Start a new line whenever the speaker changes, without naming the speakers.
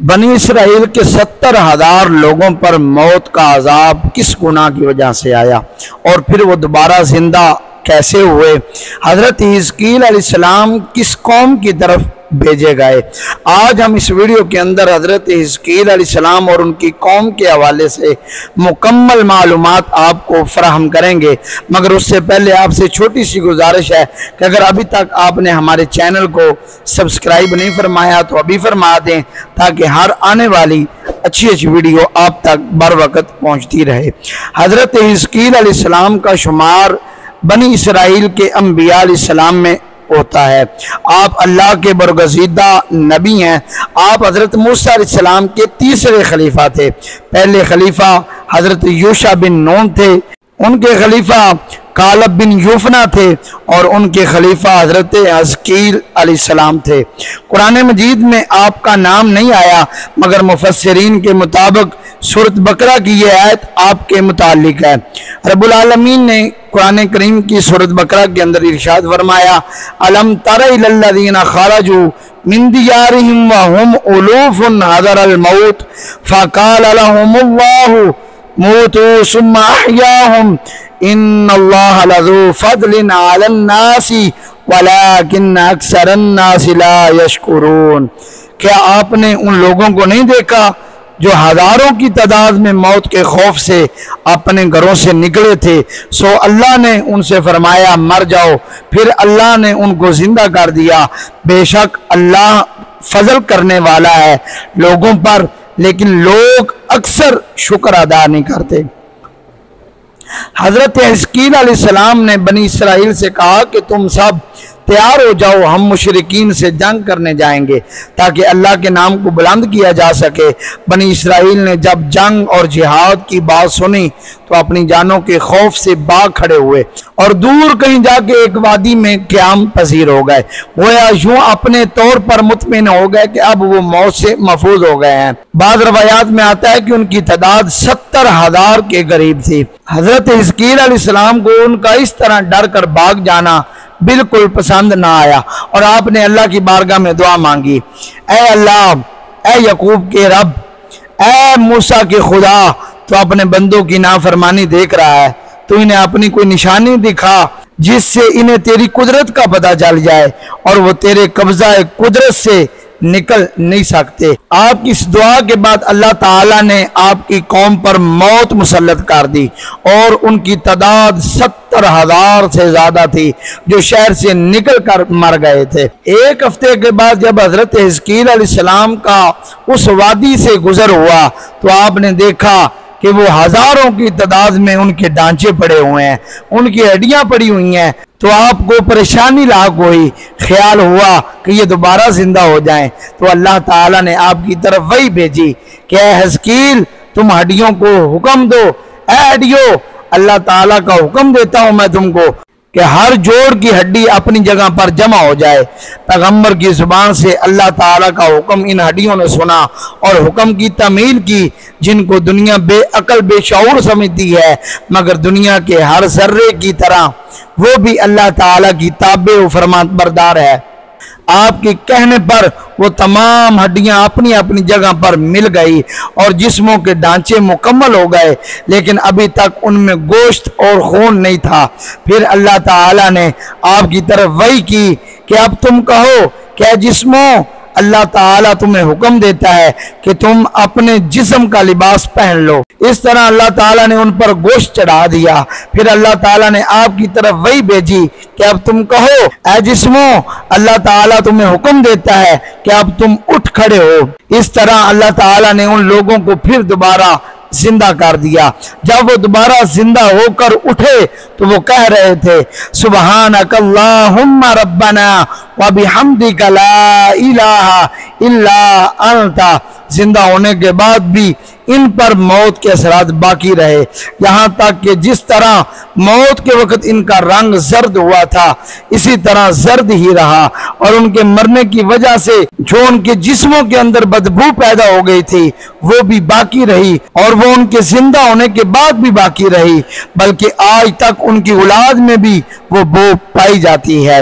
بنی اسرائیل کے 70,000 لوگوں پر موت کا عذاب کس گناہ کی وجہ سے آیا اور پھر وہ دوبارہ زندہ کیسے ہوئے؟ حضرت حزقیل علیہ السلام کس قوم کی طرف بھیجے گئے؟ آج ہم اس ویڈیو کے اندر حضرت حزقیل علیہ السلام اور ان کی قوم کے حوالے سے مکمل معلومات آپ کو فراہم کریں گے، مگر اس سے پہلے آپ سے چھوٹی سی گزارش ہے کہ اگر ابھی تک آپ نے ہمارے چینل کو سبسکرائب نہیں فرمایا تو ابھی فرما دیں تاکہ ہر آنے والی اچھی ویڈیو آپ تک بر وقت پہنچتی رہے۔ حضرت حزقیل علیہ السلام کا شمار بنی اسرائیل کے انبیاء علیہ السلام میں ہوتا ہے۔ آپ اللہ کے برگزیدہ نبی ہیں۔ آپ حضرت موسیٰ علیہ السلام کے تیسرے خلیفہ تھے۔ پہلے خلیفہ حضرت یوشع بن نون تھے، ان کے خلیفہ کالب بن یوفنا تھے اور ان کے خلیفہ حضرت حزقیل علیہ السلام تھے۔ قرآن مجید میں آپ کا نام نہیں آیا، مگر مفسرین کے مطابق سورۃ بقرہ کی یہ آیت آپ کے متعلق ہے۔ رب العالمین نے قرآن کریم کی سورۃ بقرہ کے اندر ارشاد فرمایا، أَلَمْ تَرَ إِلَى الَّذِينَ خَرَجُوا مِن دِيَارِهِمْ وَهُمْ أُلُوفٌ حَذَرَ الْمَوْتِ فَقَالَ لَهُمُ اللَّهُ مُوتُوا ثُمَّ أَحْيَاهُمْ إِنَّ اللَّهَ لَذُو فَضْلٍ عَلَى النَّاسِ وَلَكِنَّ أَكْثَرَ النَّاسِ لَا يَشْكُرُونَ۔ کیا آپ نے ان لوگوں کو نہیں دیکھا جو ہزاروں کی تعداد میں موت کے خوف سے اپنے گھروں سے نکلے تھے؟ سو اللہ نے ان سے فرمایا مر جاؤ، پھر اللہ نے ان کو زندہ کر دیا۔ بے شک اللہ فضل کرنے والا ہے لوگوں پر، لیکن لوگ اکثر شکر ادا نہیں کرتے۔ حضرت حزقیل علیہ السلام نے بنی اسرائیل سے کہا کہ تم سب تیار ہو جاؤ، ہم مشرکین سے جنگ کرنے جائیں گے تاکہ اللہ کے نام کو بلند کیا جا سکے۔ بنی اسرائیل نے جب جنگ اور جہاد کی بات سنی تو اپنی جانوں کے خوف سے باغ کھڑے ہوئے اور دور کہیں جا کے ایک وادی میں قیام پذیر ہو گئے، گویا یوں اپنے طور پر مطمئن ہو گئے کہ اب وہ موت سے محفوظ ہو گئے ہیں۔ بعض روایات میں آتا ہے کہ ان کی تعداد 70,000 کے قریب تھی۔ حضرت حزقیل علیہ السلام کو ان کا اس طرح ڈر کر بھاگ جانا بالکل پسند نہ آیا اور آپ نے اللہ کی بارگاہ میں دعا مانگی، اے اللہ، اے یعقوب کے رب، اے موسیٰ کے خدا، تو اپنے بندوں کی نافرمانی دیکھ رہا ہے، تو انہیں اپنی کوئی نشانی دکھا جس سے انہیں تیری قدرت کا پتہ چل جائے اور وہ تیرے قبضہ قدرت سے نکل نہیں سکتے۔ آپ کی اس دعا کے بعد اللہ تعالیٰ نے آپ کی قوم پر موت مسلط کر دی اور ان کی تعداد 70,000 سے زیادہ تھی جو شہر سے نکل کر مر گئے تھے۔ ایک ہفتے کے بعد جب حضرت حزقیل علیہ السلام کا اس وادی سے گزر ہوا تو آپ نے دیکھا کہ وہ ہزاروں کی تعداد میں ان کے ڈھانچے پڑے ہوئے ہیں، ان کی ہڈیاں پڑی ہوئی ہیں، تو آپ کو پریشانی لاحق ہوئی، خیال ہوا کہ یہ دوبارہ زندہ ہو جائیں۔ تو اللہ تعالیٰ نے آپ کی طرف وحی بھیجی کہ اے حزقیل، تم ہڈیوں کو حکم دو، اے ہڈیوں، اللہ تعالیٰ کا حکم دیتا ہوں میں تم کو کہ ہر جوڑ کی ہڈی اپنی جگہ پر جمع ہو جائے۔ پیغمبر کی زبان سے اللہ تعالیٰ کا حکم ان ہڈیوں نے سنا اور حکم کی تعمیل کی، جن کو دنیا بے عقل بے شعور سمجھتی ہے، مگر دنیا کے ہر ذرے کی طرح وہ بھی اللہ تعالیٰ کی تابع و فرمان بردار ہے۔ آپ کے کہنے پر وہ تمام ہڈیاں اپنی اپنی جگہ پر مل گئی اور جسموں کے ڈھانچے مکمل ہو گئے، لیکن ابھی تک ان میں گوشت اور خون نہیں تھا۔ پھر اللہ تعالیٰ نے آپ کی طرف وحی کی کہ اب تم کہو کہ اے جسموں، اللہ تعالیٰ تمہیں حکم دیتا ہے کہ تم اپنے جسم کا لباس پہن لو۔ اس طرح اللہ تعالیٰ نے ان پر گوشت چڑھا دیا۔ پھر اللہ تعالیٰ نے آپ کی طرف وحی بھیجی کہ اب تم کہو اے جسموں، اللہ تعالیٰ تمہیں حکم دیتا ہے کہ اب تم اٹھ کھڑے ہو۔ اس طرح اللہ تعالیٰ نے ان لوگوں کو پھر دوبارہ زندہ کر دیا۔ جب وہ دوبارہ زندہ ہو کر اٹھے تو وہ کہہ رہے تھے، سبحانک اللہم ربنا وبحمدک لا الہ الا انت۔ زندہ ہونے کے بعد بھی ان پر موت کے اثرات باقی رہے، یہاں تک کہ جس طرح موت کے وقت ان کا رنگ زرد ہوا تھا اسی طرح زرد ہی رہا، اور ان کے مرنے کی وجہ سے جو ان کے جسموں کے اندر بدبو پیدا ہو گئی تھی وہ بھی باقی رہی، اور وہ ان کے زندہ ہونے کے بعد بھی باقی رہی، بلکہ آج تک ان کی اولاد میں بھی وہ بو پائی جاتی ہے۔